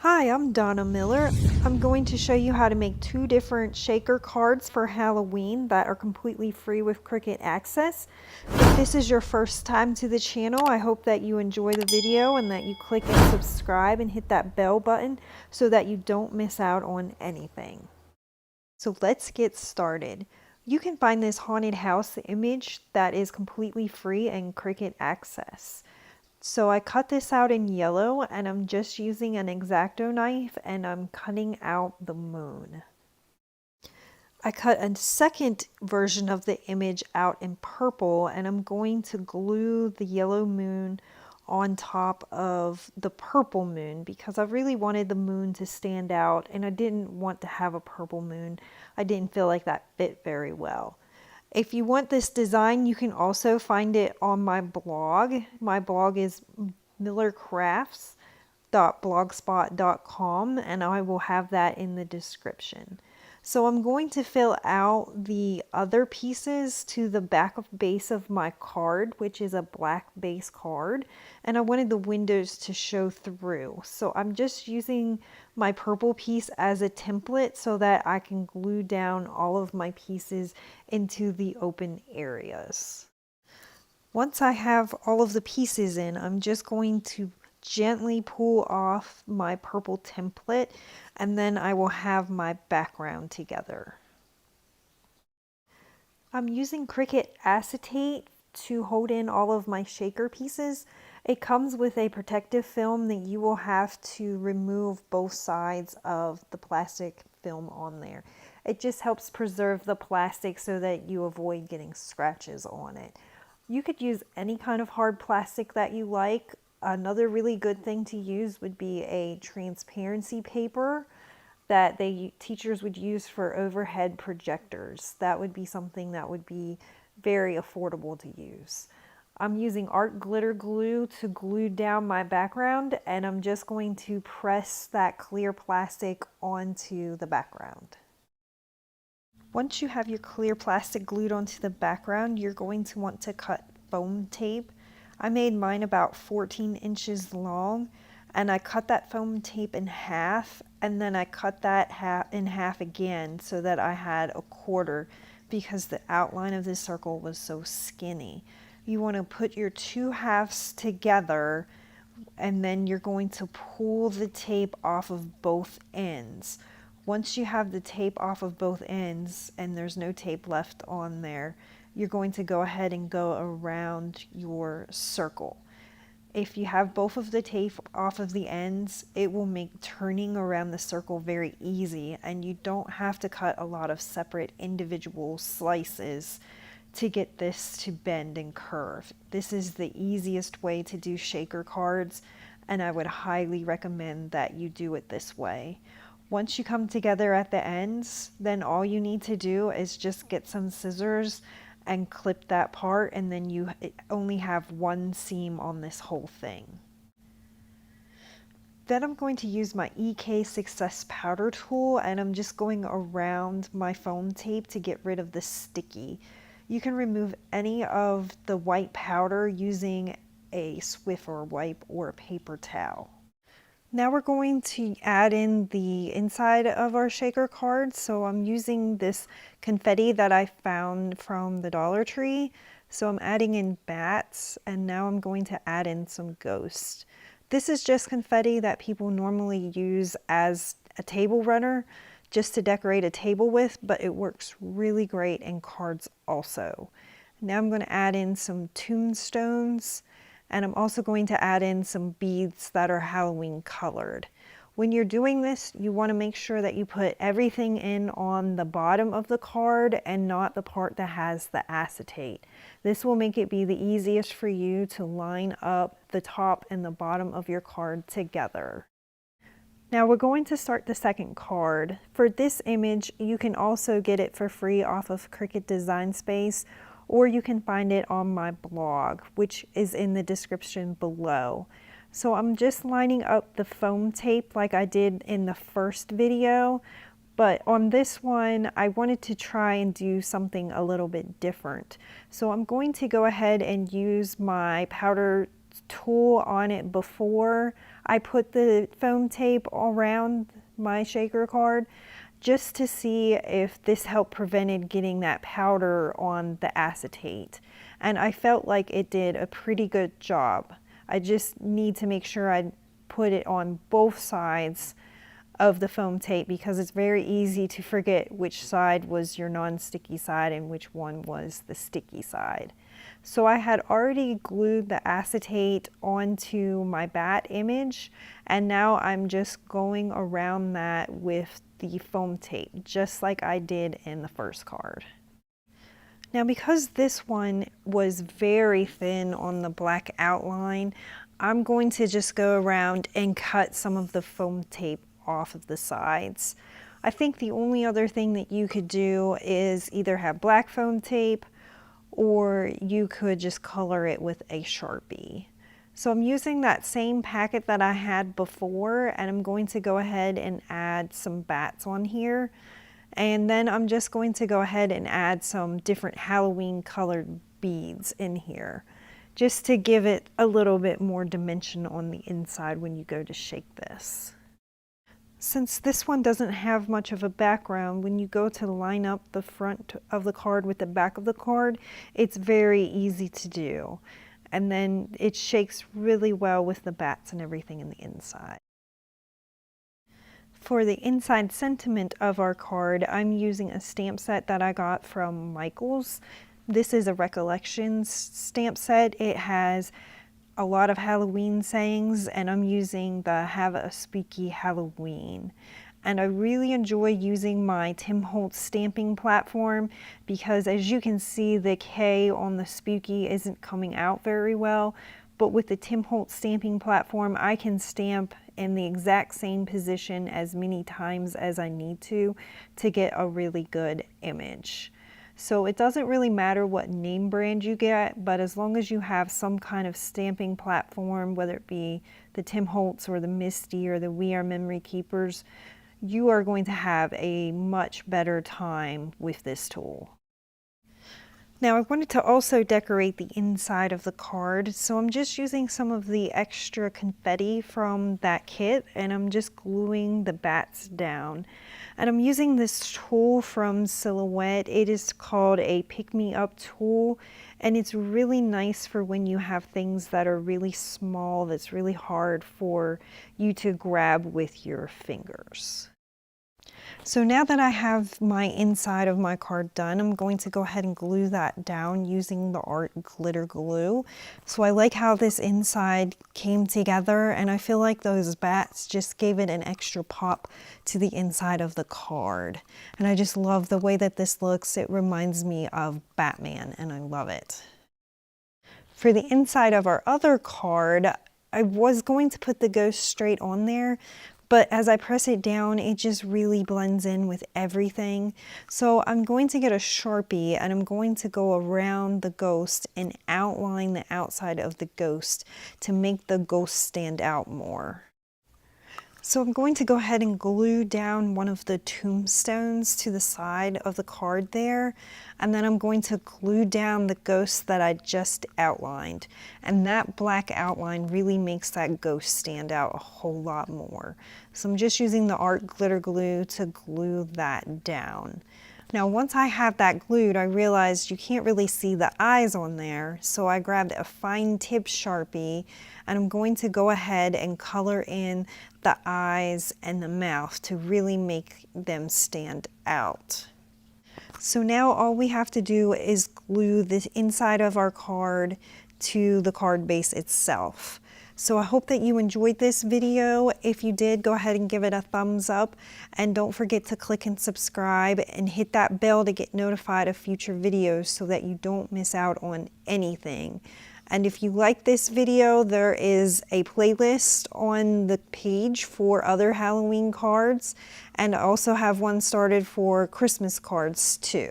Hi, I'm Donna Miller. I'm going to show you how to make two different shaker cards for Halloween that are completely free with Cricut Access. If this is your first time to the channel, I hope that you enjoy the video and that you click and subscribe and hit that bell button so that you don't miss out on anything. So let's get started. You can find this haunted house image that is completely free in Cricut Access. So I cut this out in yellow and I'm just using an X-Acto knife and I'm cutting out the moon. I cut a second version of the image out in purple and I'm going to glue the yellow moon on top of the purple moon because I really wanted the moon to stand out and I didn't want to have a purple moon. I didn't feel like that fit very well. If you want this design, you can also find it on my blog. My blog is millercrafts.blogspot.com and I will have that in the description. So I'm going to fill out the other pieces to the back of base of my card, which is a black base card, and I wanted the windows to show through. So I'm just using my purple piece as a template so that I can glue down all of my pieces into the open areas. Once I have all of the pieces in, I'm just going to gently pull off my purple template and then I will have my background together. I'm using Cricut acetate to hold in all of my shaker pieces. It comes with a protective film that you will have to remove both sides of the plastic film on there. It just helps preserve the plastic so that you avoid getting scratches on it. You could use any kind of hard plastic that you like. Another really good thing to use would be a transparency paper that teachers would use for overhead projectors. That would be something that would be very affordable to use. I'm using art glitter glue to glue down my background and I'm just going to press that clear plastic onto the background. Once you have your clear plastic glued onto the background, you're going to want to cut foam tape. I made mine about 14 inches long and I cut that foam tape in half and then I cut that in half again so that I had a quarter because the outline of this circle was so skinny. You want to put your two halves together and then you're going to pull the tape off of both ends. Once you have the tape off of both ends and there's no tape left on there, you're going to go ahead and go around your circle. If you have both of the tape off of the ends, it will make turning around the circle very easy and you don't have to cut a lot of separate individual slices to get this to bend and curve. This is the easiest way to do shaker cards and I would highly recommend that you do it this way. Once you come together at the ends, then all you need to do is just get some scissors and clip that part and then you only have one seam on this whole thing. Then I'm going to use my EK Success powder tool and I'm just going around my foam tape to get rid of the sticky. You can remove any of the white powder using a Swiffer wipe or a paper towel. Now we're going to add in the inside of our shaker card. So I'm using this confetti that I found from the Dollar Tree. So I'm adding in bats and now I'm going to add in some ghosts. This is just confetti that people normally use as a table runner just to decorate a table with, but it works really great in cards also. Now I'm going to add in some tombstones. And I'm also going to add in some beads that are Halloween colored. When you're doing this, you want to make sure that you put everything in on the bottom of the card and not the part that has the acetate. This will make it be the easiest for you to line up the top and the bottom of your card together. Now we're going to start the second card. For this image, you can also get it for free off of Cricut Design Space, or you can find it on my blog, which is in the description below. So I'm just lining up the foam tape like I did in the first video, but on this one, I wanted to try and do something a little bit different. So I'm going to go ahead and use my powder tool on it before I put the foam tape around my shaker card, just to see if this helped prevented getting that powder on the acetate. And I felt like it did a pretty good job. I just need to make sure I put it on both sides of the foam tape, because it's very easy to forget which side was your non-sticky side and which one was the sticky side. So I had already glued the acetate onto my bat image, and now I'm just going around that with the foam tape, just like I did in the first card. Now, because this one was very thin on the black outline, I'm going to just go around and cut some of the foam tape off of the sides. I think the only other thing that you could do is either have black foam tape, or you could just color it with a Sharpie. So I'm using that same packet that I had before, and I'm going to go ahead and add some bats on here. And then I'm just going to go ahead and add some different Halloween colored beads in here, just to give it a little bit more dimension on the inside when you go to shake this. Since this one doesn't have much of a background, when you go to line up the front of the card with the back of the card, it's very easy to do. And then it shakes really well with the bats and everything in the inside. For the inside sentiment of our card, I'm using a stamp set that I got from Michaels. This is a Recollections stamp set. It has a lot of Halloween sayings, and I'm using the Have a Spooky Halloween. And I really enjoy using my Tim Holtz stamping platform, because as you can see, the K on the spooky isn't coming out very well. But with the Tim Holtz stamping platform, I can stamp in the exact same position as many times as I need to get a really good image. So it doesn't really matter what name brand you get, but as long as you have some kind of stamping platform, whether it be the Tim Holtz or the Misty or the We Are Memory Keepers, you are going to have a much better time with this tool. Now I wanted to also decorate the inside of the card, so I'm just using some of the extra confetti from that kit, and I'm just gluing the bats down. And I'm using this tool from Silhouette. It is called a Pick Me Up tool, and it's really nice for when you have things that are really small, that's really hard for you to grab with your fingers. So now that I have my inside of my card done, I'm going to go ahead and glue that down using the Art Glitter Glue. So I like how this inside came together, and I feel like those bats just gave it an extra pop to the inside of the card. And I just love the way that this looks. It reminds me of Batman, and I love it. For the inside of our other card, I was going to put the ghost straight on there, but as I press it down, it just really blends in with everything. So I'm going to get a Sharpie, and I'm going to go around the ghost and outline the outside of the ghost to make the ghost stand out more. So I'm going to go ahead and glue down one of the tombstones to the side of the card there, and then I'm going to glue down the ghost that I just outlined. And that black outline really makes that ghost stand out a whole lot more. So I'm just using the Art Glitter Glue to glue that down. Now once I have that glued, I realized you can't really see the eyes on there, so I grabbed a fine tip Sharpie, and I'm going to go ahead and color in the eyes and the mouth to really make them stand out. So now all we have to do is glue the inside of our card to the card base itself. So I hope that you enjoyed this video. If you did, go ahead and give it a thumbs up, and don't forget to click and subscribe and hit that bell to get notified of future videos so that you don't miss out on anything. And if you like this video, there is a playlist on the page for other Halloween cards, and I also have one started for Christmas cards too.